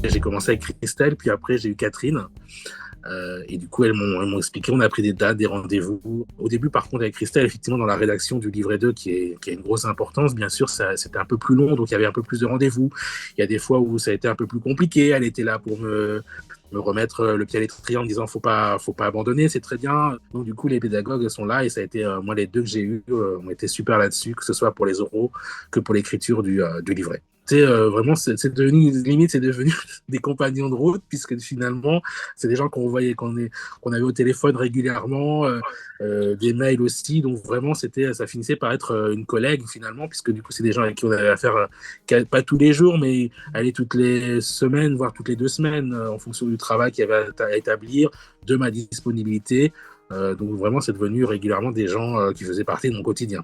j'ai commencé avec Christelle, puis après j'ai eu Catherine. Et du coup, elles m'ont expliqué, on a pris des dates, des rendez-vous. Au début, par contre, avec Christelle, effectivement, dans la rédaction du livret 2, qui a une grosse importance, bien sûr, c'était un peu plus long, donc il y avait un peu plus de rendez-vous. Il y a des fois où ça a été un peu plus compliqué. Elle était là pour me remettre le pied à l'étrier en me disant faut pas abandonner, c'est très bien. Donc du coup, les pédagogues sont là et ça a été, moi, les deux que j'ai eus ont été super là-dessus, que ce soit pour les oraux que pour l'écriture du livret. Vraiment, c'est devenu, limite, c'est devenu des compagnons de route, puisque finalement, c'est des gens qu'on voyait, qu'on avait au téléphone régulièrement, des mails aussi. Donc vraiment, ça finissait par être une collègue finalement, puisque du coup, c'est des gens avec qui on avait affaire, pas tous les jours, mais aller toutes les semaines, voire toutes les 2 semaines, en fonction du travail qu'il y avait à établir, de ma disponibilité. Donc vraiment, c'est devenu régulièrement des gens qui faisaient partie de mon quotidien.